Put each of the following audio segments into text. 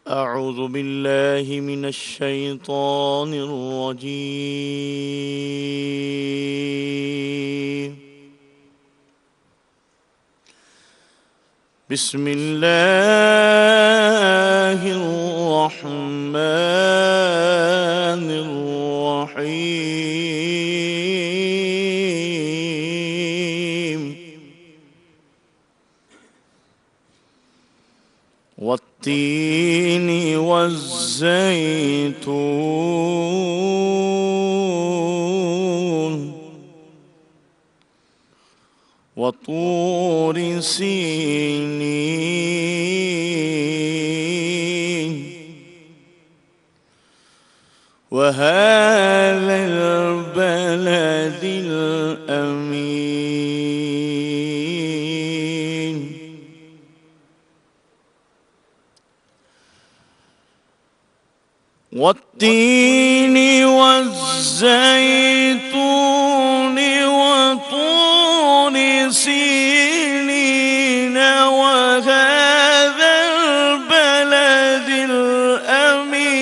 أعوذ بالله من الشيطان الرجيم. بسم الله الرحمن الرحيم. والتين والزيتون وطور سينين وهذا البلد الأمين. والتين والزيتون وطور سينين وهذا البلد الأمين.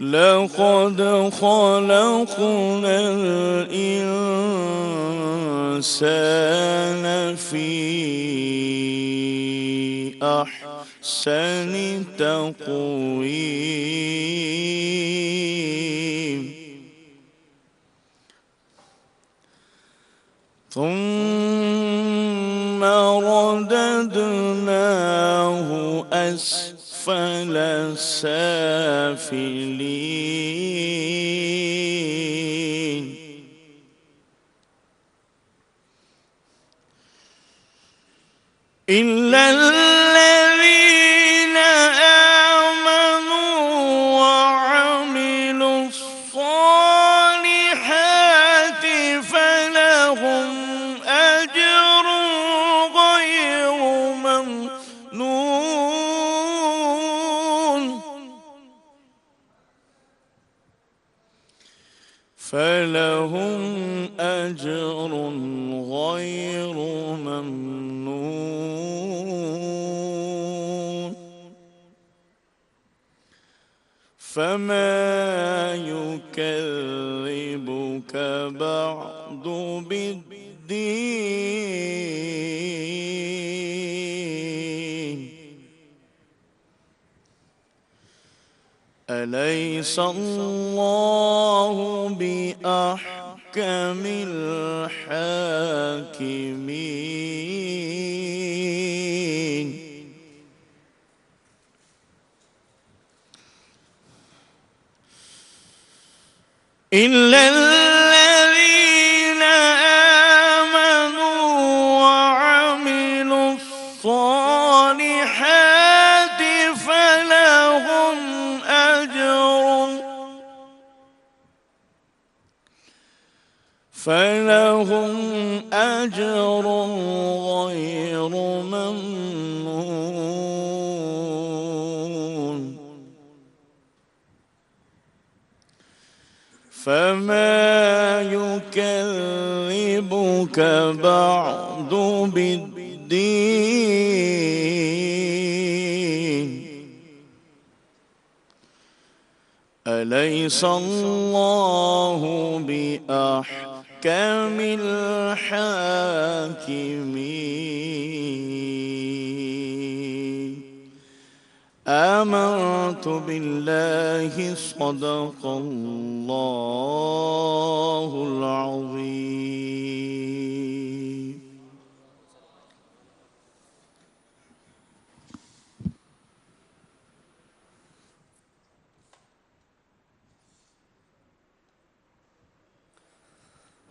لقد خلقنا الإنسان في أحسن تقويم ثم رددناه أسفل سافلين. إلا الذين آمنوا وعملوا الصالحات فلهم أجر غير ممنون. فلهم أجر غير ممنون. فما يكذبك بعد بالدين؟ أليس الله بأحكم الحاكمين؟ إلا الذين آمنوا وعملوا الصالحات فلهم أجر غير ممنون. فما يكذبك بعد بالدين؟ أليس الله بأحكم الحاكمين؟ آمنت بالله صدق الله العظيم.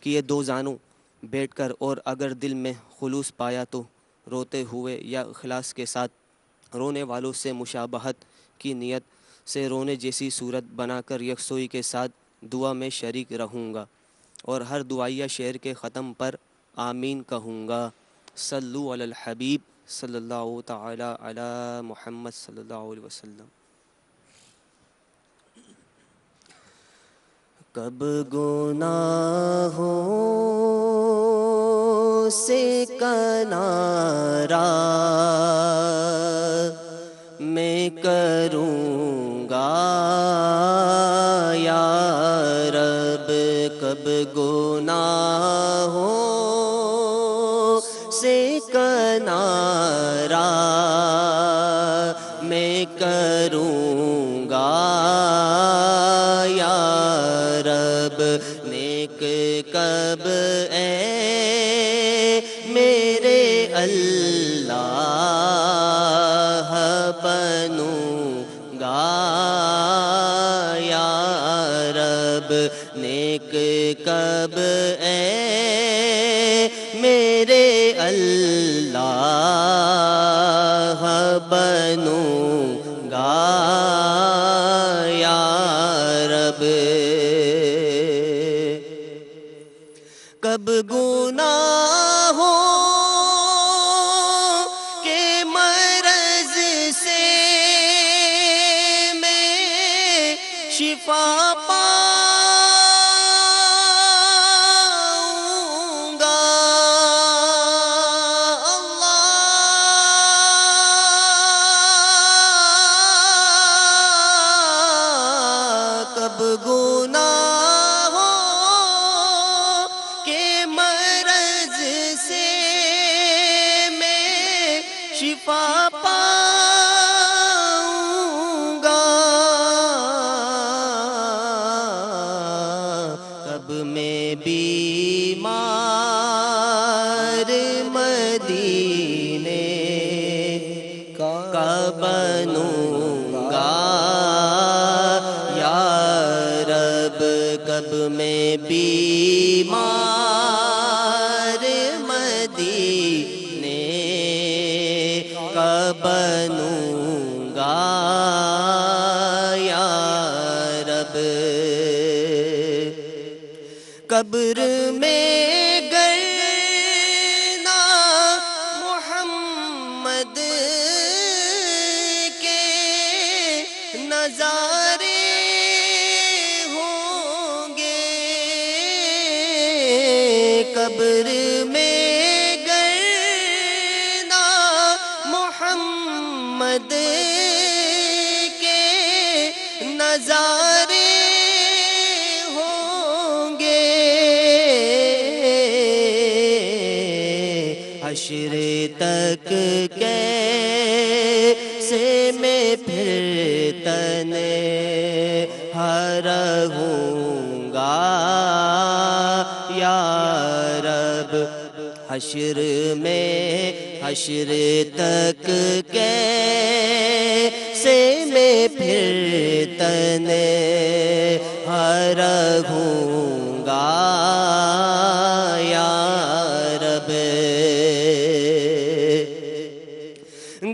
کیے دو زانوں بیٹھ کر، اور اگر دل میں خلوص پایا تو روتے ہوئے یا اخلاص کے ساتھ رونے والوں سے مشابہت کی نیت سے رونے جیسی صورت بنا کر یکسوئی کے ساتھ دعا میں شریک رہوں گا، اور ہر دعائیہ شعر کے ختم پر آمین کہوں گا۔ صلو علی الحبیب صلی اللہ تعالی علی محمد صلی اللہ علیہ وسلم۔ کب گناہوں سے کنارہ میں کروں گا یا رب، کب گناہوں سے کنارہ میں کروں گا یا رب، نیک کب اے میرے اللہ بنوں گا یا رب، نیک کب اے میرے اللہ بنوں گا یا رب، کب گناہوں کے مرض سے میں شفا پاؤں گا، اللہ کب گناہوں کے مرض سے میں شفا پاؤں گا، کب میں بیمار مدینے کا بنوں گا یا رب، کب میں بیمار مدینے کا بنوں گا یا رب، قبر میں گرنا محمد کے نظارے ہوں گے، قبر میں گرنا محمد کے نظارے ہوں گے، حشر تک کیسے میں پھر تنہا رہوں گا یا رب، حشر تک کیسے میں پھر تنہا رہوں گا یا رب،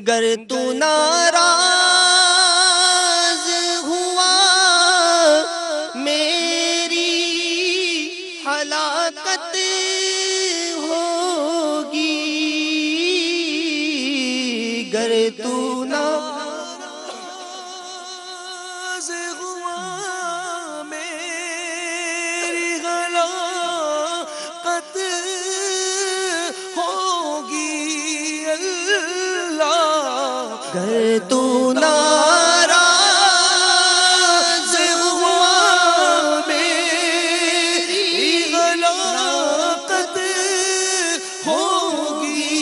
گر تو ناراض ہوا میری ہلاکت ہوگی، گر تو ناراض ہوا میری ہلاکت ہوگی اللہ، گر تو ناراض ہوا میری ہلاکت ہوگی،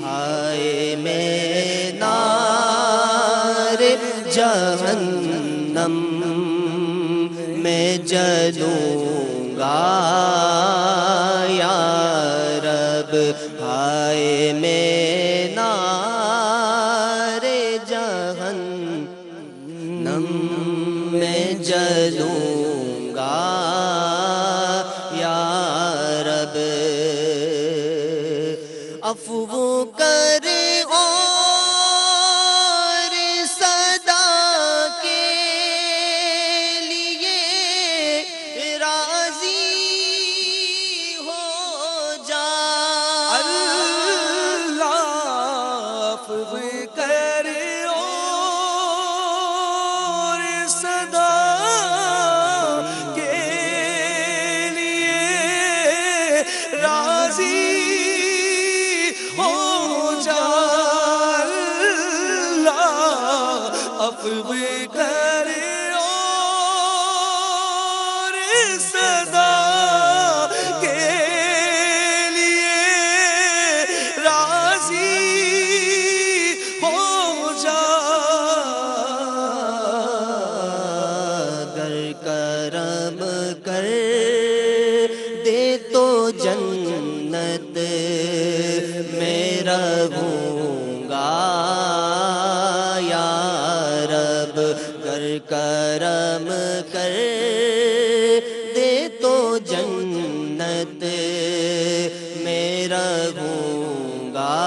ہائے میں نار جہنم میں جلوں گا یا رب، ہائے میں نار جہنم میں جلوں گا یا رب، عفو کر اور صدا کے لیے راضی ہو جا، اللہ عفو کر اور صدا کے لیے راضی ہو جا، اللہ عفو کر اور صدا کے لیے راضی ہو جا، اگر کرم کر دے تو جنت میں رہوں گا یا رب، اگر کرم کر دے تو جنت میں رہوں گا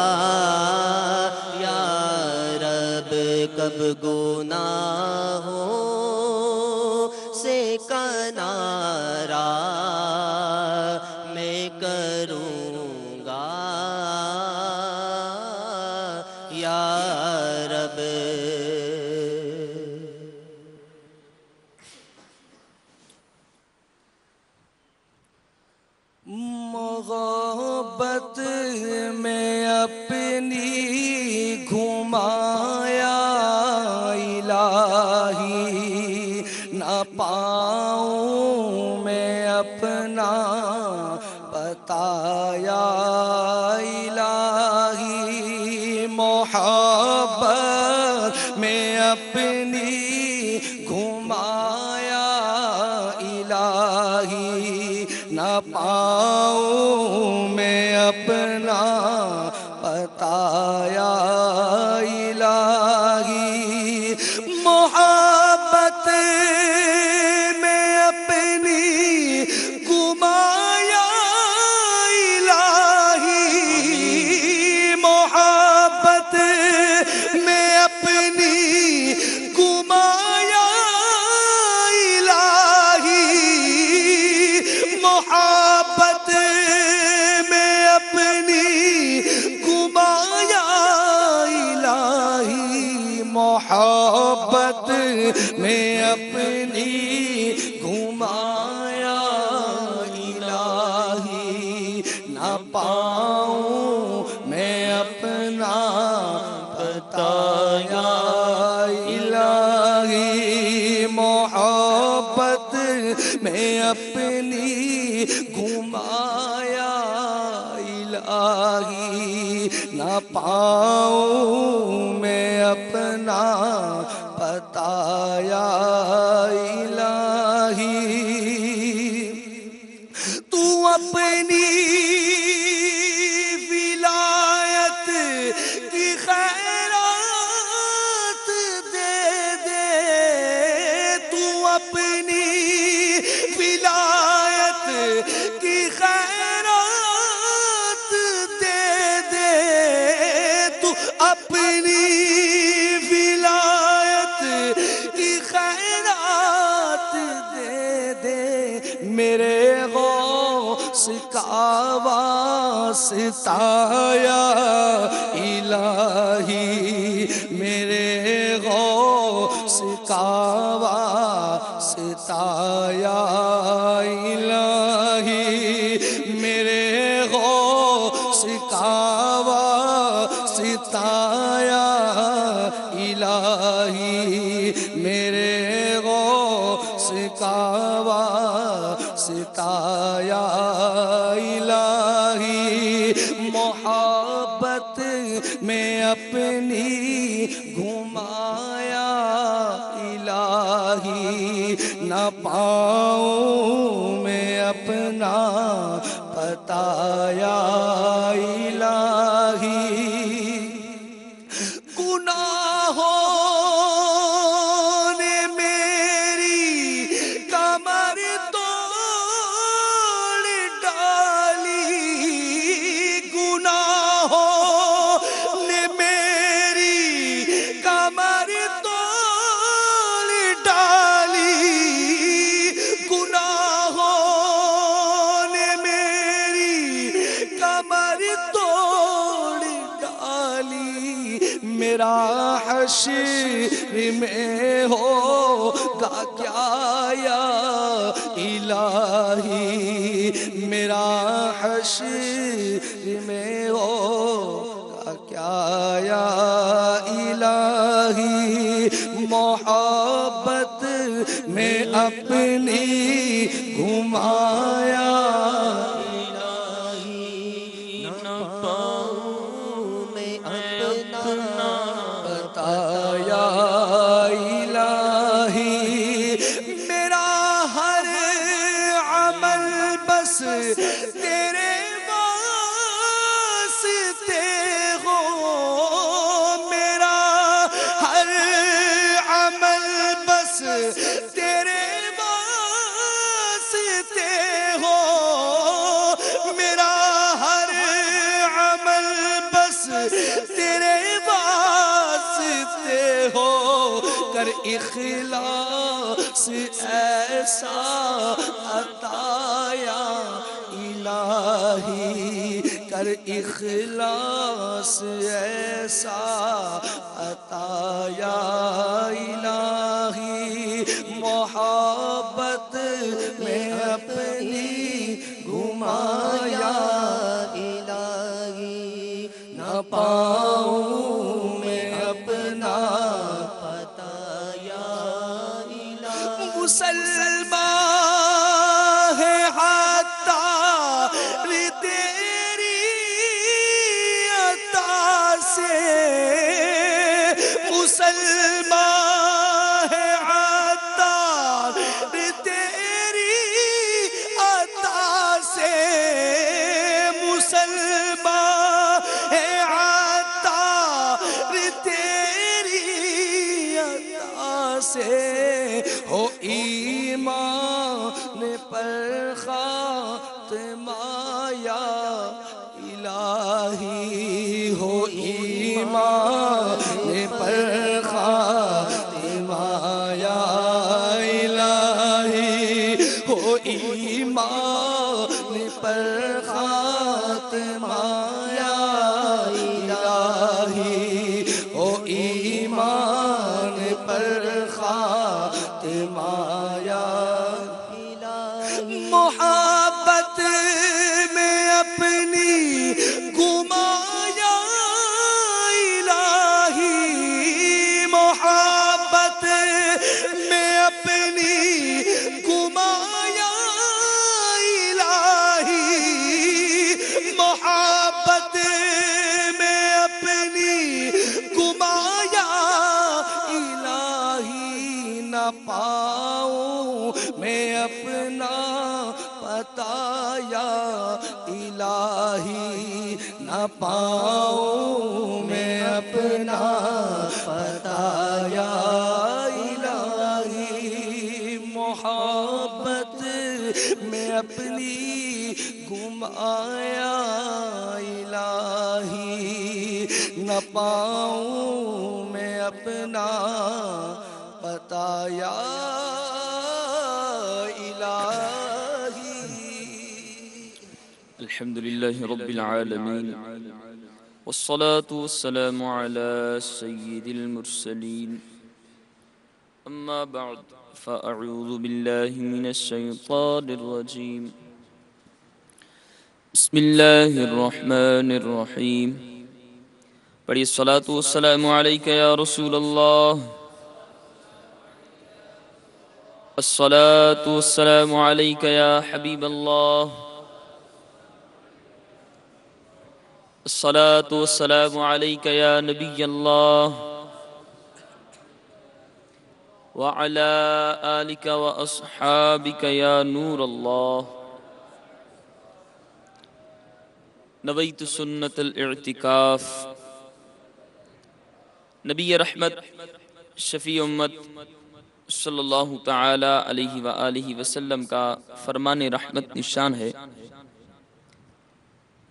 یا رب، کب گناہوں سے کنارہ میں کروں گا یا رب۔ محبت میں اپنی گھمایا الہی، نہ پاؤں میں اپنا بتایا الہی، محبت میں اپنی گھمایا الہی، نہ پاؤں میں اپنا بتایا الہی، محبت میں اپنی گمایا الہی، محبت میں اپنی گمایا الہی، محبت میں اپنی گمایا الہی، محبت میں اپنی گھمایا الہی، نہ پاؤں میں اپنا بتایا الہی، محبت میں اپنی گھمایا الہی، نہ پاؤں میں اپنا بتایا الہی، تو اپنی ولایت کی خیرات دے دے، تو اپنی ولایت کی خیرات دے دے، تو اپنی ولایت کی خیرات دے دے، میرے غوث کا واسطہ یا الہی، میرے غوث کا واسطہ یا الہی، میرے غوث کا واسطہ یا الہی، میرے غوث کا واسطہ یا الہی، محبت میں اپنی گھمایا الہی، نہ پاؤں میں اپنا بتایا الہی، گناہوں نے میری کمر میرا حشر میں ہوگا کیا یا الہی، میرا حشر میں ہوگا کیا یا الہی، محبت میں اپنی گھمایا بتایا الہی، میرا ہر عمل بس تیرے واسطے ہو، میرا ہر عمل بس تیرے واسطے ہو، میرا ہر عمل بس تیرے واسطے ہو، کر اخلاص ایسا عطا یا الہی، کر اخلاص ایسا عطا یا الہی، محبت میں اپنی گھمایا الہی، نہ پاؤں میں اپنا پتا یا الہی، مسلمان ہے عطار تیری عطا سے، مسلمان ہے عطار تیری عطا سے، مسلمان ہے عطار تیری عطا سے، ہو ایمان پر خاتمہ یا الہی، ہو ایمان پر خاتمہ یا الہی، ہو ایمان پر خاتمہ یا الہی، ہو ایمان پر خاتمہ یا الہی، محبت میں اپنی گھمایا الہی، محبت میں اپنی گھمایا الہی، محبت میں اپنی گھمایا الہی، نہ پاؤں میں اپنا پتا یا الہی، نہ پاؤں میں اپنا پتا یا الہی، محبت میں اپنی گھمایا الہی، نہ پاؤں میں اپنا پتا یا الہی۔ الحمد لله رب العالمين والصلاة والسلام على سيد المرسلين، أما بعد فأعوذ بالله من الشيطان الرجيم، بسم الله الرحمن الرحيم، پڑھیے الصلاة والسلام عليك يا رسول الله، الصلاة والسلام عليك يا حبيب الله، الصلاة والسلام عليك يا نبي الله، وعلى آلك وأصحابك يا نور الله، نويت سنة الاعتكاف، نبی رحمت شفیع امت صلی اللہ تعالی علیہ وآلہ وسلم کا فرمان رحمت نشان ہے،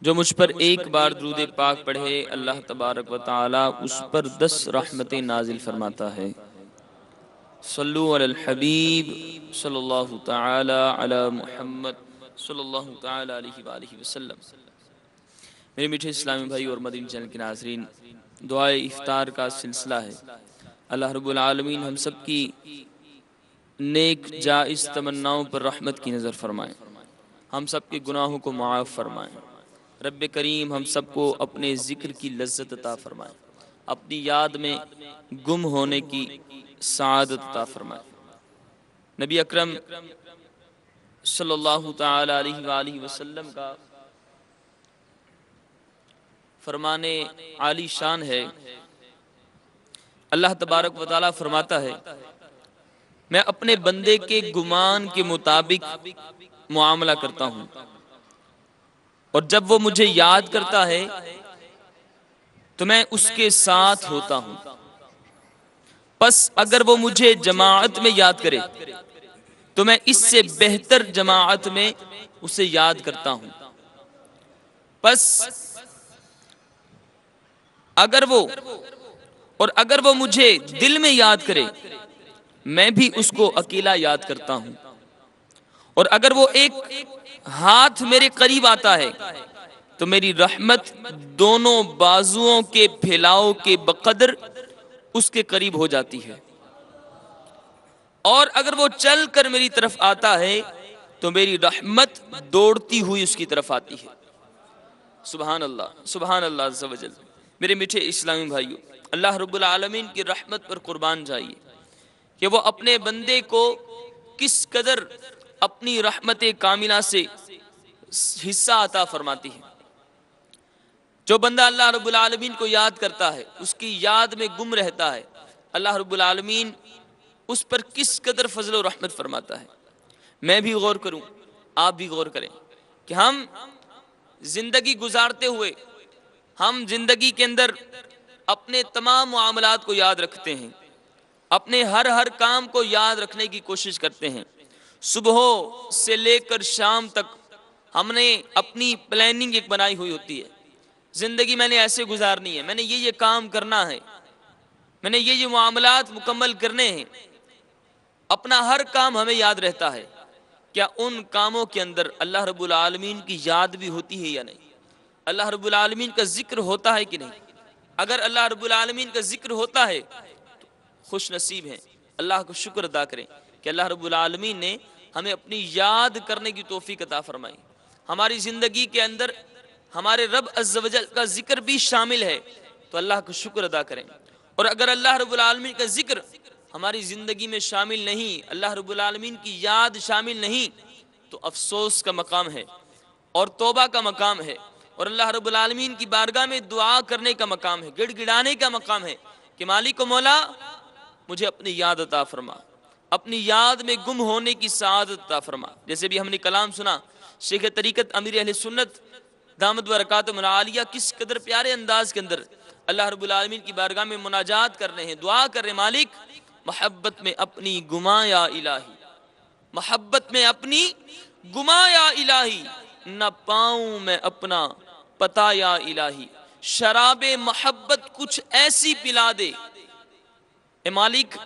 جو مجھ پر ایک بار درود پاک پڑھے اللہ تبارک و تعالی اس پر 10 رحمتیں نازل فرماتا ہے۔ صلو علی الحبیب صلی اللہ تعالی علی محمد صلی اللہ تعالی علیہ وآلہ وسلم۔ میرے میٹھے اسلامی بھائی اور مدنی چینل کے ناظرین، دعائے افطار کا سلسلہ ہے۔ اللہ رب العالمین ہم سب کی نیک جائز تمناؤں پر رحمت کی نظر فرمائیں، ہم سب کے گناہوں کو معاف فرمائیں۔ رب کریم ہم سب کو اپنے ذکر کی لذت عطا فرمائیں، اپنی یاد میں گم ہونے کی سعادت عطا فرمائیں۔ نبی اکرم صلی اللہ تعالی علیہ وآلہ وسلم کا فرمان عالی شان ہے، اللہ تبارک و تعالی فرماتا ہے میں اپنے بندے کے گمان کے مطابق معاملہ کرتا ہوں، اور جب وہ مجھے یاد کرتا ہے تو میں اس کے ساتھ ہوتا ہوں، پس اگر وہ مجھے جماعت میں یاد کرے تو میں اس سے بہتر جماعت میں اسے یاد کرتا ہوں، پس اگر وہ مجھے دل میں یاد کرے میں بھی اس کو اکیلا یاد کرتا ہوں، اور اگر وہ ایک ہاتھ میرے قریب آتا ہے تو میری رحمت دونوں بازوؤں کے پھیلاؤ کے بقدر اس کے قریب ہو جاتی ہے، اور اگر وہ چل کر میری طرف آتا ہے تو میری رحمت دوڑتی ہوئی اس کی طرف آتی ہے۔ سبحان اللہ عز و جل۔ میرے میٹھے اسلامی بھائیو، اللہ رب العالمین کی رحمت پر قربان جائیے کہ وہ اپنے بندے کو کس قدر اپنی رحمت کاملہ سے حصہ عطا فرماتی ہے۔ جو بندہ اللہ رب العالمین کو یاد کرتا ہے، اس کی یاد میں گم رہتا ہے، اللہ رب العالمین اس پر کس قدر فضل و رحمت فرماتا ہے۔ میں بھی غور کروں، آپ بھی غور کریں کہ ہم زندگی گزارتے ہوئے ہم زندگی کے اندر اپنے تمام معاملات کو یاد رکھتے ہیں، اپنے ہر کام کو یاد رکھنے کی کوشش کرتے ہیں، صبح سے لے کر شام تک ہم نے اپنی پلاننگ ایک بنائی ہوئی ہوتی ہے، زندگی میں نے ایسے گزارنی ہے، میں نے یہ کام کرنا ہے، میں نے یہ معاملات مکمل کرنے ہیں، اپنا ہر کام ہمیں یاد رہتا ہے۔ کیا ان کاموں کے اندر اللہ رب العالمین کی یاد بھی ہوتی ہے یا نہیں؟ اللہ رب العالمین کا ذکر ہوتا ہے کہ نہیں؟ اگر اللہ رب العالمین کا ذکر ہوتا ہے تو خوش نصیب ہیں، اللہ کو شکر ادا کریں کہ اللہ رب العالمین نے ہمیں اپنی یاد کرنے کی توفیق عطا فرمائی۔ ہماری زندگی کے اندر ہمارے رب عز و جل کا ذکر بھی شامل ہے تو اللہ کو شکر ادا کریں، اور اگر اللہ رب العالمین کا ذکر ہماری زندگی میں شامل نہیں، اللہ رب العالمین کی یاد شامل نہیں، تو افسوس کا مقام ہے اور توبہ کا مقام ہے، اور اللہ رب العالمین کی بارگاہ میں دعا کرنے کا مقام ہے، گڑ گڑانے کا مقام ہے کہ مالک و مولا مجھے اپنی یاد عطا فرما، اپنی یاد میں گم ہونے کی سعادت عطا فرما۔ جیسے بھی ہم نے کلام سنا، شیخ طریقت امیر اہل سنت دامت برکاتہم العالیہ کس قدر پیارے انداز کے اندر اللہ رب العالمین کی بارگاہ میں مناجات کر رہے ہیں، دعا کر رہے ہیں، مالک محبت میں اپنی گما یا الہی، محبت میں اپنی گما یا الہی، نہ پاؤں میں اپنا پتا یا الہی، شراب محبت کچھ ایسی پلا دے، اے مالک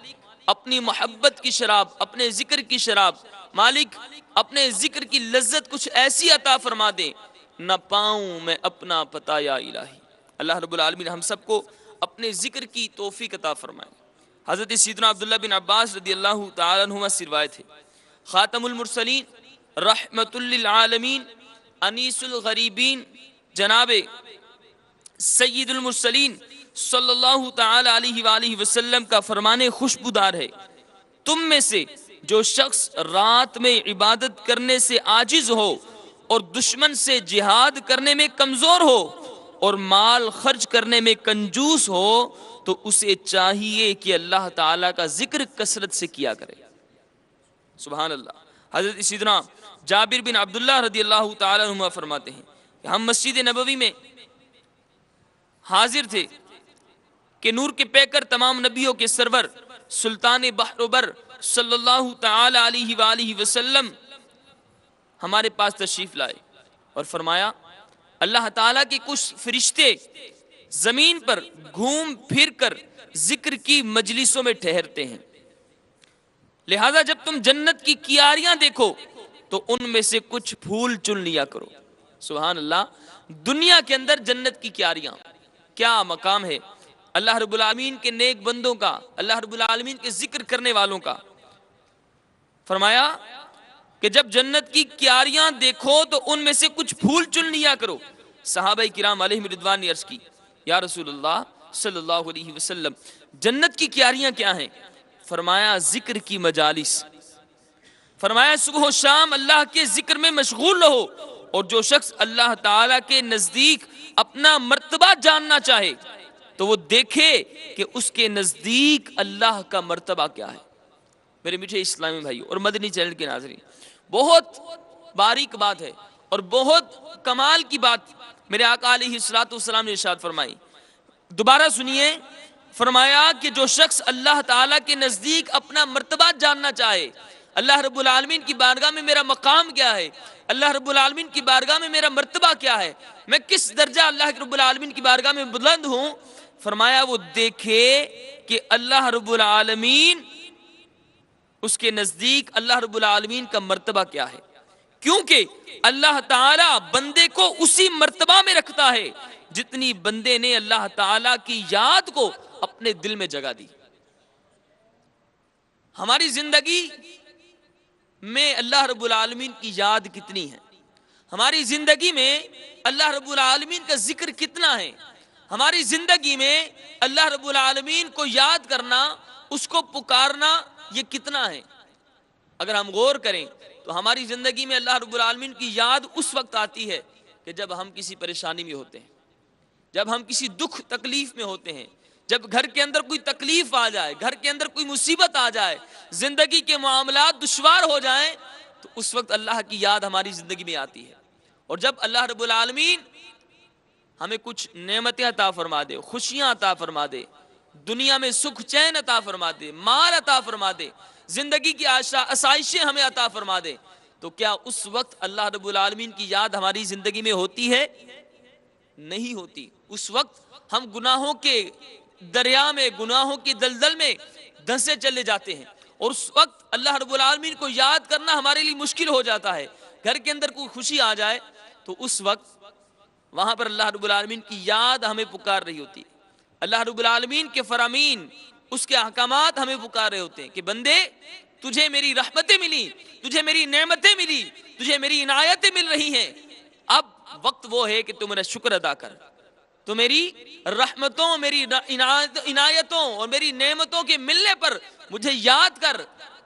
اپنی محبت کی شراب، اپنے ذکر کی شراب، مالک اپنے ذکر کی لذت کچھ ایسی عطا فرما دے، نہ پاؤں میں اپنا پتا یا الہی۔ اللہ رب العالمین ہم سب کو اپنے ذکر کی توفیق عطا فرمائے۔ حضرت سیدنا عبداللہ بن عباس رضی اللہ تعالیٰ عنہما سے روایت ہے، خاتم المرسلین رحمت للعالمین انیس الغریبین جناب سید المرسلین صلی اللہ تعالی علیہ وآلہ وسلم کا فرمان خوشبودار ہے، تم میں سے جو شخص رات میں عبادت کرنے سے عاجز ہو اور دشمن سے جہاد کرنے میں کمزور ہو اور مال خرچ کرنے میں کنجوس ہو تو اسے چاہیے کہ اللہ تعالیٰ کا ذکر کثرت سے کیا کرے۔ سبحان اللہ۔ حضرت سیدنا جابر بن عبداللہ رضی اللہ تعالیٰ عنہ فرماتے ہیں کہ ہم مسجد نبوی میں حاضر تھے کہ نور کے پیکر تمام نبیوں کے سرور سلطان بحر و بر صلی اللہ تعالی علیہ وآلہ وسلم ہمارے پاس تشریف لائے اور فرمایا اللہ تعالیٰ کے کچھ فرشتے زمین پر گھوم پھر کر ذکر کی مجلسوں میں ٹھہرتے ہیں، لہذا جب تم جنت کی کیاریاں دیکھو تو ان میں سے کچھ پھول چن لیا کرو۔ سبحان اللہ۔ دنیا کے اندر جنت کی کیاریاں، کیا مقام ہے، اللہ رب العالمین کے نیک بندوں کا، اللہ رب العالمین کے ذکر کرنے والوں کا۔ فرمایا کہ جب جنت کی کیاریاں دیکھو تو ان میں سے کچھ پھول چن لیا کرو۔ صحابہ کرام علیہم رضوان نے عرض کی، یا رسول اللہ صلی اللہ علیہ وسلم جنت کی کیاریاں کیا ہیں؟ فرمایا ذکر کی مجالس۔ فرمایا صبح و شام اللہ کے ذکر میں مشغول رہو، اور جو شخص اللہ تعالیٰ کے نزدیک اپنا مرتبہ جاننا چاہے تو وہ دیکھے کہ اس کے نزدیک اللہ کا مرتبہ کیا ہے۔ میرے میٹھے اسلامی بھائیو اور مدنی چینل کے ناظرین، بہت باریک بات ہے اور بہت کمال کی بات میرے آقا علیہ الصلوۃ والسلام نے ارشاد فرمائی۔ دوبارہ سنیے، فرمایا کہ جو شخص اللہ تعالیٰ کے نزدیک اپنا مرتبہ جاننا چاہے، اللہ رب العالمین کی بارگاہ میں میرا مقام کیا ہے، اللہ رب العالمین کی بارگاہ میں میرا مرتبہ کیا ہے، میں کس درجہ اللہ رب العالمین کی بارگاہ میں بلند ہوں، فرمایا وہ دیکھے کہ اللہ رب العالمین اس کے نزدیک اللہ رب العالمین کا مرتبہ کیا ہے، کیونکہ اللہ تعالیٰ بندے کو اسی مرتبہ میں رکھتا ہے جتنی بندے نے اللہ تعالیٰ کی یاد کو اپنے دل میں جگہ دی۔ ہماری زندگی میں اللہ رب العالمین کی یاد کتنی ہے؟ ہماری زندگی میں اللہ رب العالمین کا ذکر کتنا ہے؟ ہماری زندگی میں اللہ رب العالمین کو یاد کرنا، اس کو پکارنا، یہ کتنا ہے؟ اگر ہم غور کریں تو ہماری زندگی میں اللہ رب العالمین کی یاد اس وقت آتی ہے کہ جب ہم کسی پریشانی میں ہوتے ہیں، جب ہم کسی دکھ تکلیف میں ہوتے ہیں، جب گھر کے اندر کوئی تکلیف آ جائے، گھر کے اندر کوئی مصیبت آ جائے، زندگی کے معاملات دشوار ہو جائیں، تو اس وقت اللہ کی یاد ہماری زندگی میں آتی ہے۔ اور جب اللہ رب العالمین ہمیں کچھ نعمتیں عطا فرما دے، خوشیاں عطا فرما دے، دنیا میں سکھ چین عطا فرما دے، مال عطا فرما دے، زندگی کی آسائشیں ہمیں عطا فرما دے، تو کیا اس وقت اللہ رب العالمین کی یاد ہماری زندگی میں ہوتی ہے؟ نہیں ہوتی۔ اس وقت ہم گناہوں کے دریا میں، گناہوں کی دلدل میں دھنسے چلے جاتے ہیں، اور اس وقت اللہ رب العالمین کو یاد کرنا ہمارے لیے مشکل ہو جاتا ہے۔ گھر کے اندر کوئی خوشی آ جائے تو اس وقت وہاں پر اللہ رب العالمین کی یاد ہمیں پکار رہی ہوتی ہے، اللہ رب العالمین کے فرامین، اس کے احکامات ہمیں پکار رہے ہوتے ہیں کہ بندے تجھے میری رحمتیں ملی، تجھے میری نعمتیں ملی، تجھے میری عنایتیں مل رہی ہیں، اب وقت وہ ہے کہ تم میرا شکر ادا کر، تو میری رحمتوں، میری عنایتوں اور میری نعمتوں کے ملنے پر مجھے یاد کر،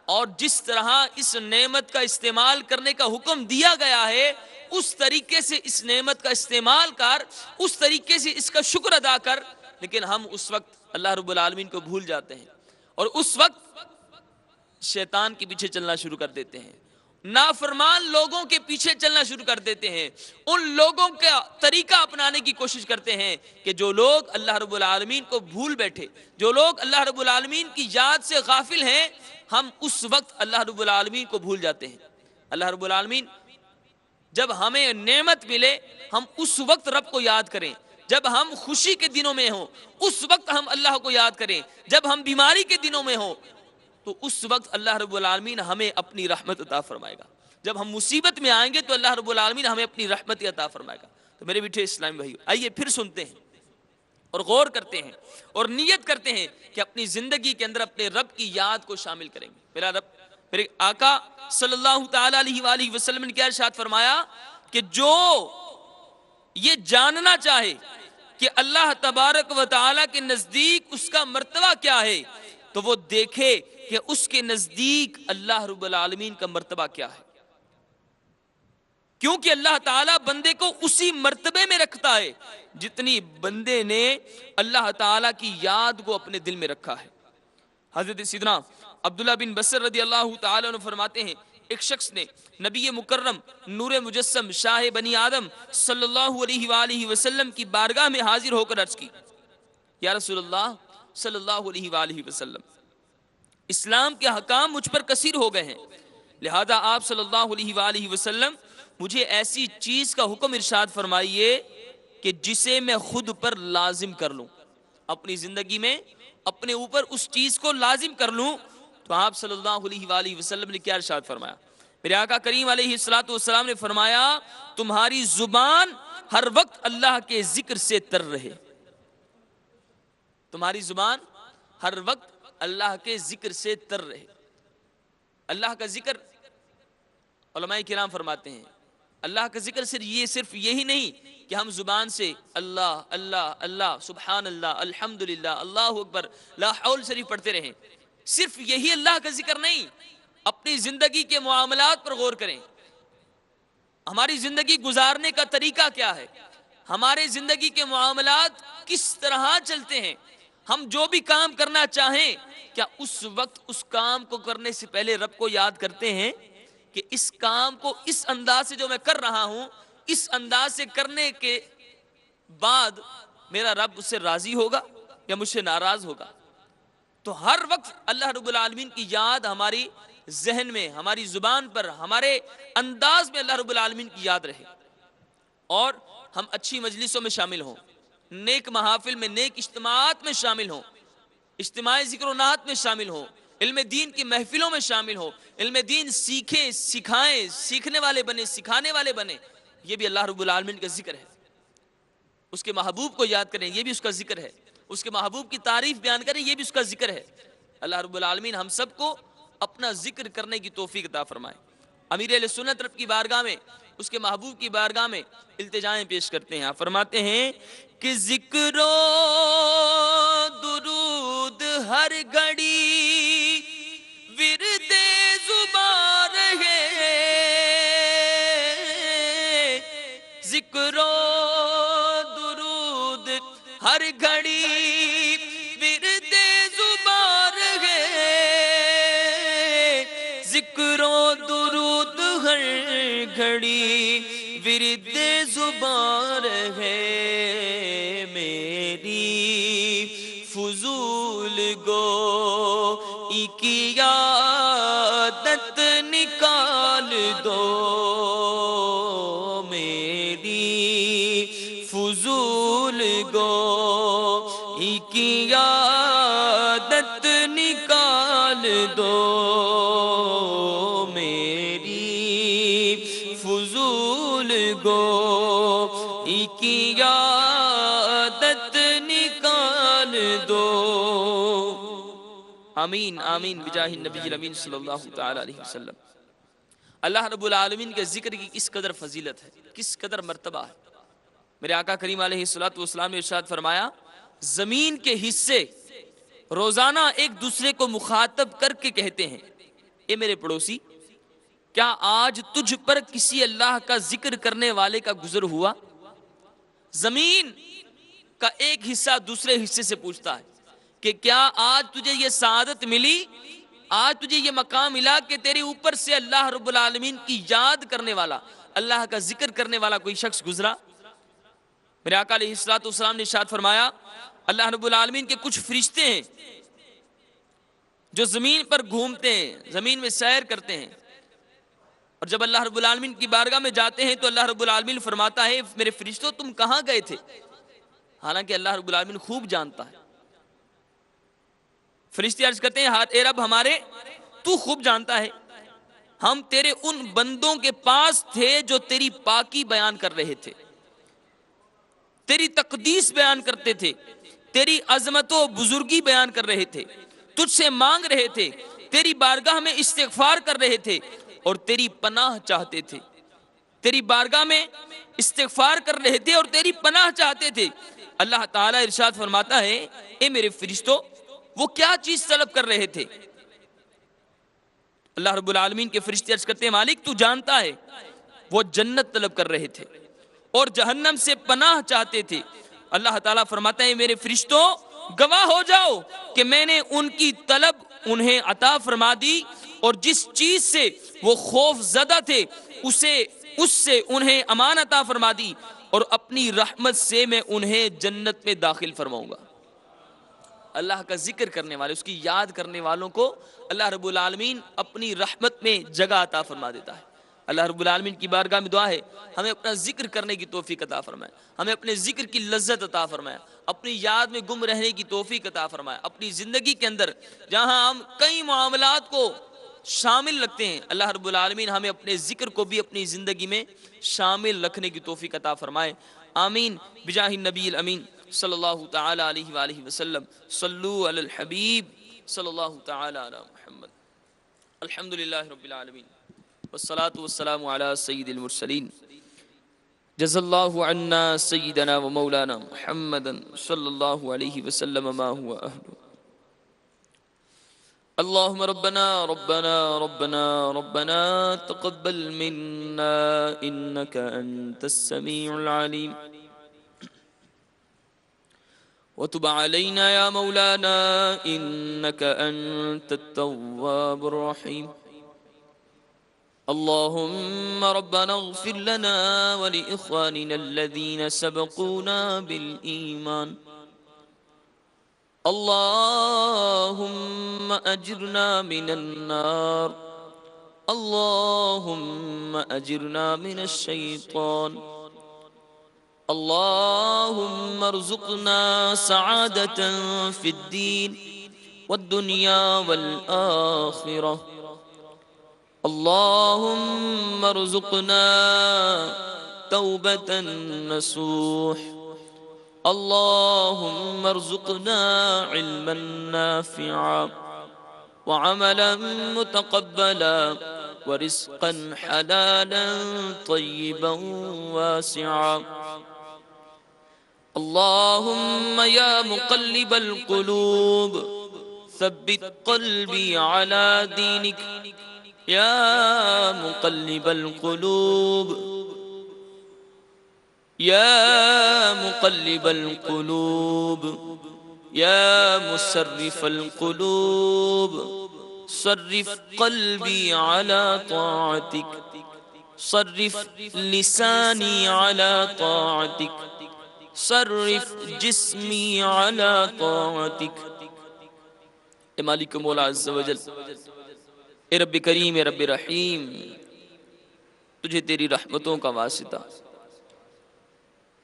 اور جس طرح اس نعمت کا استعمال کرنے کا حکم دیا گیا ہے اس طریقے سے اس نعمت کا استعمال کر، اس طریقے سے اس کا شکر ادا کر۔ لیکن ہم اس وقت اللہ رب العالمین کو بھول جاتے ہیں، اور اس وقت شیطان کے پیچھے چلنا شروع کر دیتے ہیں، نافرمان لوگوں کے پیچھے چلنا شروع کر دیتے ہیں، ان لوگوں کا طریقہ اپنانے کی کوشش کرتے ہیں کہ جو لوگ اللہ رب العالمین کو بھول بیٹھے، جو لوگ اللہ رب العالمین کی یاد سے غافل ہیں، ہم اس وقت اللہ رب العالمین کو بھول جاتے ہیں۔ اللہ رب العالمین جب ہمیں نعمت ملے ہم اس وقت رب کو یاد کریں، جب ہم خوشی کے دنوں میں ہوں اس وقت ہم اللہ کو یاد کریں، جب ہم بیماری کے دنوں میں ہوں تو اس وقت اللہ رب العالمین ہمیں اپنی رحمت عطا فرمائے گا، جب ہم مصیبت میں آئیں گے تو اللہ رب العالمین ہمیں اپنی رحمت عطا فرمائے گا۔ تو میرے میٹھے اسلامی بھائیو، آئیے پھر سنتے ہیں اور غور کرتے ہیں اور نیت کرتے ہیں کہ اپنی زندگی کے اندر اپنے رب کی یاد کو شامل کریں گے۔ میرا رب، میرے آقا صلی اللہ تعالیٰ علیہ وآلہ وسلم نے کیا ارشاد فرمایا کہ جو یہ جاننا چاہے کہ اللہ تبارک و تعالیٰ کے نزدیک اس کا مرتبہ کیا ہے تو وہ دیکھے کہ اس کے نزدیک اللہ رب العالمین کا مرتبہ کیا ہے، کیونکہ اللہ تعالیٰ بندے کو اسی مرتبے میں رکھتا ہے جتنی بندے نے اللہ تعالیٰ کی یاد کو اپنے دل میں رکھا ہے۔ حضرت سیدنا عبداللہ بن بصر رضی اللہ تعالیٰ عنہ فرماتے ہیں، ایک شخص نے نبی مکرم نور مجسم شاہ بنی آدم صلی اللہ علیہ وآلہ وسلم کی بارگاہ میں حاضر ہو کر عرض کی، یا رسول اللہ صلی اللہ علیہ وآلہ وسلم، اسلام کے حکام مجھ پر کثیر ہو گئے ہیں، لہذا آپ صلی اللہ علیہ وآلہ وسلم مجھے ایسی چیز کا حکم ارشاد فرمائیے کہ جسے میں خود پر لازم کر لوں، اپنی زندگی میں اپنے اوپر اس چیز کو لازم کر لوں۔ تو آپ صلی اللہ علیہ وآلہ وسلم نے کیا ارشاد فرمایا؟ میرے آقا کریم علیہ السلام نے فرمایا، تمہاری زبان ہر وقت اللہ کے ذکر سے تر رہے۔ تمہاری زبان ہر وقت اللہ کے ذکر سے تر رہے. اللہ کا ذکر، علماء کرام فرماتے ہیں اللہ کا ذکر صرف یہی نہیں کہ ہم زبان سے اللہ اللہ اللہ سبحان اللہ الحمدللہ اللہ اکبر لا حول شریف پڑھتے رہیں. صرف یہی اللہ کا ذکر نہیں، اپنی زندگی کے معاملات پر غور کریں. ہماری زندگی گزارنے کا طریقہ کیا ہے؟ ہمارے زندگی کے معاملات کس طرح چلتے ہیں؟ ہم جو بھی کام کرنا چاہیں کیا اس وقت اس کام کو کرنے سے پہلے رب کو یاد کرتے ہیں کہ اس کام کو اس انداز سے جو میں کر رہا ہوں، اس انداز سے کرنے کے بعد میرا رب اس سے راضی ہوگا یا مجھ سے ناراض ہوگا؟ تو ہر وقت اللہ رب العالمین کی یاد ہماری ذہن میں، ہماری زبان پر، ہمارے انداز میں اللہ رب العالمین کی یاد رہے، اور ہم اچھی مجلسوں میں شامل ہوں، نیک محافل میں، نیک اجتماعات میں شامل ہوں، اجتماعی ذکر و نعت میں شامل ہوں، علم دین کی محفلوں میں شامل ہوں، علم دین سیکھیں، سکھائیں، سیکھنے والے بنے، سکھانے والے بنے. یہ بھی اللہ رب العالمین کا ذکر ہے. اس کے محبوب کو یاد کریں، یہ بھی اس کا ذکر ہے. اس کے محبوب کی تعریف بیان کریں، یہ بھی اس کا ذکر ہے. اللہ رب العالمین ہم سب کو اپنا ذکر کرنے کی توفیق عطا فرمائے. امیر اہل سنت رب کی بارگاہ میں، اس کے محبوب کی بارگاہ میں التجائیں پیش کرتے ہیں. فرماتے ہیں کہ ذکر و درود ہر گھڑی ورد زبان ہے، ذکر و درود ہر گھڑی ورد زبان ہے، ذکر و درود ہر گھڑی ورد زبان ہے. میری فضول گو کی عادت نکال دو، میری فضول گو کی عادت نکال دو، میری فضول گو کی عادت نکال دو. آمین آمین بجاہ النبی الامین صلی اللہ تعالی علیہ وسلم. اللہ رب العالمین کے ذکر کی کس قدر فضیلت ہے، کس قدر مرتبہ ہے. میرے آقا کریم علیہ السلام نے ارشاد فرمایا، زمین کے حصے روزانہ ایک دوسرے کو مخاطب کر کے کہتے ہیں، اے میرے پڑوسی، کیا آج تجھ پر کسی اللہ کا ذکر کرنے والے کا گزر ہوا؟ زمین کا ایک حصہ دوسرے حصے سے پوچھتا ہے کہ کیا آج تجھے یہ سعادت ملی، آج تجھے یہ مقام ملا کہ تیرے اوپر سے اللہ رب العالمین کی یاد کرنے والا، اللہ کا ذکر کرنے والا کوئی شخص گزرا؟ میرے آقا علیہ السلام نے ارشاد فرمایا، اللہ رب العالمین کے کچھ فرشتے ہیں جو زمین پر گھومتے ہیں، زمین میں سیر کرتے ہیں، اور جب اللہ رب العالمین کی بارگاہ میں جاتے ہیں تو اللہ رب العالمین فرماتا ہے، میرے فرشتوں تم کہاں گئے تھے؟ حالانکہ اللہ رب العالمین خوب جانتا ہے. فرشتے عرض کرتے ہیں، اے رب ہمارے، تو خوب جانتا ہے، ہم تیرے ان بندوں کے پاس تھے جو تیری پاکی بیان کر رہے تھے، تیری تقدیس بیان کرتے تھے، تیری عظمت و بزرگی بیان کر رہے تھے، تجھ سے مانگ رہے تھے، تیری بارگاہ میں استغفار کر رہے تھے اور تیری پناہ چاہتے تھے. تیری بارگاہ میں استغفار کر رہے تھے اور تیری پناہ چاہتے تھے. اللہ تعالیٰ ارشاد فرماتا ہے، اے میرے فرشتوں، وہ کیا چیز طلب کر رہے تھے؟ اللہ رب العالمین کے فرشتے عرض کرتے ہیں، مالک تو جانتا ہے، وہ جنت طلب کر رہے تھے اور جہنم سے پناہ چاہتے تھے. اللہ تعالیٰ فرماتا ہے، میرے فرشتوں گواہ ہو جاؤ کہ میں نے ان کی طلب انہیں عطا فرما دی، اور جس چیز سے وہ خوف زدہ تھے اس سے انہیں امان عطا فرما دی، اور اپنی رحمت سے میں انہیں جنت میں داخل فرماؤں گا. اللہ کا ذکر کرنے والے، اس کی یاد کرنے والوں کو اللہ رب العالمین اپنی رحمت میں جگہ عطا فرما دیتا ہے. اللہ رب العالمین کی بارگاہ میں دعا ہے، ہمیں اپنا ذکر کرنے کی توفیق عطا فرمائے، ہمیں اپنے ذکر کی لذت عطا فرمائے، اپنی یاد میں گم رہنے کی توفیق عطا فرمائے. اپنی زندگی کے اندر جہاں ہم کئی معاملات کو شامل رکھتے ہیں، اللہ رب العالمین ہمیں اپنے ذکر کو بھی اپنی زندگی میں شامل رکھنے کی توفیق عطا فرمائے. آمین بجاہ النبی الامین صلی اللہ تعالی علیہ وآلہ وسلم. صلو علی الحبیب صلی اللہ تعالی علی محمد. الحمدللہ رب العالمین والصلاة والسلام علی سید المرسلین. جزا اللہ عنا سیدنا و مولانا محمدا صلی اللہ علیہ وسلم ما هو اہلہ. اللهم ربنا ربنا ربنا ربنا تقبل منا إنك أنت السميع العليم وتب علينا يا مولانا إنك أنت التواب الرحيم. اللهم ربنا اغفر لنا ولإخواننا الذين سبقونا بالإيمان. اللهم أجرنا من النار. اللهم أجرنا من الشيطان. اللهم ارزقنا سعادة في الدين والدنيا والآخرة. اللهم ارزقنا توبة نصوح. اللهم ارزقنا علما نافعا وعملا متقبلا ورزقا حلالا طيبا واسعا. اللهم يا مقلب القلوب ثبت قلبي على دينك. يا مقلب القلوب يا مقلب القلوب يا مصرف القلوب صرف قلبي على طاعتك. صرف لساني على طاعتك. صرف جسمي على طاعتك. اے مالک مولا عز و جل، اے رب کریم، اے رب رحیم، تجھے تیری رحمتوں کا واسطہ،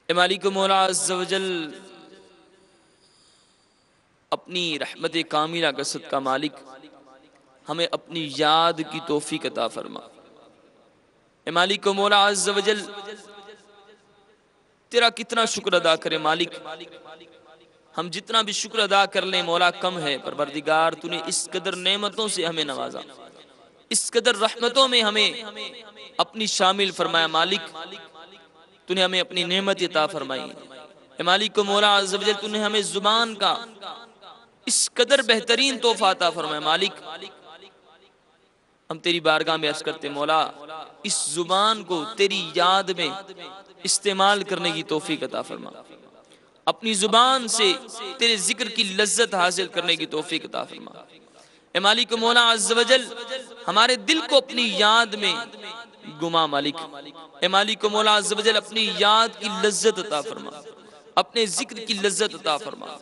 اے مالک مولا عز و جل، اپنی رحمت کاملہ گست کا مالک، ہمیں اپنی یاد کی توفیق عطا فرما. اے مالک مولا عز و جل، تیرا کتنا شکر ادا کرے مالک، ہم جتنا بھی شکر ادا کر لیں مولا کم ہے. پروردگار تو نے اس قدر نعمتوں سے ہمیں نوازا، اس قدر رحمتوں میں ہمیں اپنی شامل فرمایا. مالک تو نے ہمیں اپنی نعمت عطا فرمائی. اے مالک مولا عز و جل، تو نے ہمیں زبان کا اس قدر بہترین تحفہ عطا فرمایا. مالک ہم تیری بارگاہ میں عرض کرتے مولا، اس زبان کو تیری یاد میں استعمال کرنے کی توفیق عطا فرما. اپنی زبان سے تیرے ذکر کی لذت حاصل کرنے کی توفیق عطا فرما. اے مالک مولا عز و جل، ہمارے دل کو اپنی یاد میں گما. مالک اے مالک مولا عز و جل، اپنی یاد کی لذت عطا فرما، اپنے ذکر کی لذت عطا فرما.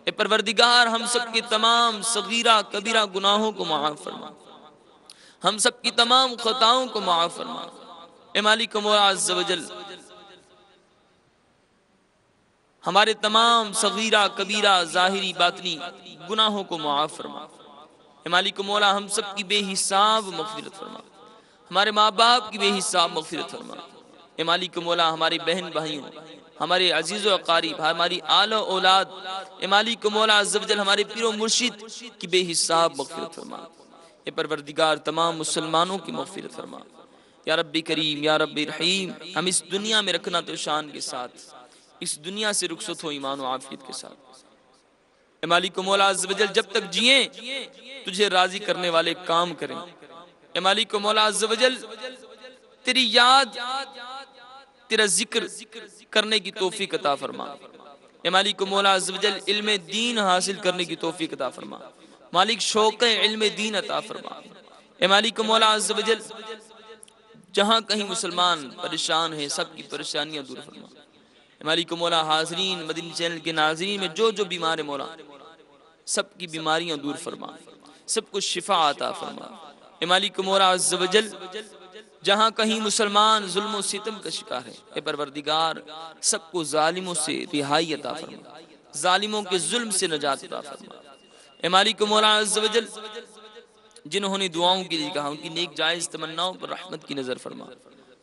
اے پروردگار، ہم سب کے تمام صغیرہ کبیرہ گناہوں کو معاف فرما، ہم سب کی تمام خطاؤں کو معاف فرما. اے مالک مولا عز و جل، ہمارے تمام صغیرہ کبیرہ ظاہری باطنی گناہوں کو معاف فرما. اے مالک مولا، ہم سب کی بے حساب مغفرت فرما، ہمارے ماں باپ کی بے حساب مغفرت فرما. اے مالک مولا، ہمارے بہن بھائیوں، ہمارے عزیز و اقارب، ہماری آل و اولاد، اے مالک مولا عز و جل، ہمارے پیر و مرشد کی بے حساب مغفرت فرما. اے پروردگار، تمام مسلمانوں کی مغفرت فرما. یا رب کریم، یا رب رحیم، ہم اس دنیا میں رکھنا تو شان کے ساتھ، اس دنیا سے رخصت ہو ایمان و عافیت کے ساتھ. اے مالک مولا عز و جل، جب تک جئیں تجھے راضی کرنے والے کام کریں. اے مالک مولا عز و جل، تیری یاد، تیرا ذکر کرنے کی توفیق عطا فرما. اے مالک مولا عز و جل، علم دین حاصل کرنے کی توفیق عطا فرما. مالک شوق علم دین عطا فرما. اے مالک مولا عز و جل، جہاں کہیں مسلمان پریشان ہیں، سب کی پریشانیاں دور فرما. اے مالک مولا، حاضرین مدنی چینل کے ناظرین میں جو بیمار ہے مولا، سب کی بیماریاں دور فرما، سب کو شفا عطا فرما. اے مالک مولا عز و جل، جہاں کہیں مسلمان ظلم و ستم کا شکار ہے، اے پروردگار سب کو ظالموں سے رہائی عطا فرما، ظالموں کے ظلم سے نجات عطا فرما. اے مالک مولا عز و جل، جنہوں نے دعاؤں کے لیے کہا، ان کی نیک جائز تمناؤں پر رحمت کی نظر فرما.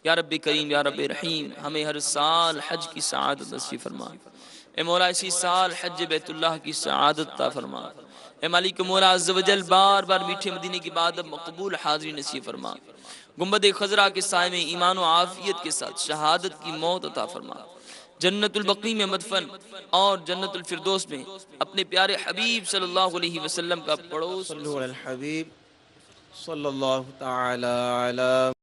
یا رب کریم، یا رب رحیم، ہمیں ہر سال حج کی سعادت نصیب فرما. اے مولا اسی سال حج بیت اللہ کی سعادت عطا فرما۔ اے مالک مولا عز و جل بار بار میٹھے مدینے کی بعد اب مقبول حاضری نصیب فرما۔ گنبد خضرا کے سائے میں ایمان و عافیت کے ساتھ شہادت کی موت عطا فرما۔ جنت البقیع میں مدفن اور جنت الفردوس میں اپنے پیارے حبیب صلی اللہ علیہ وسلم کا پڑوس صلو علی الحبیب صلی اللہ تعالی علی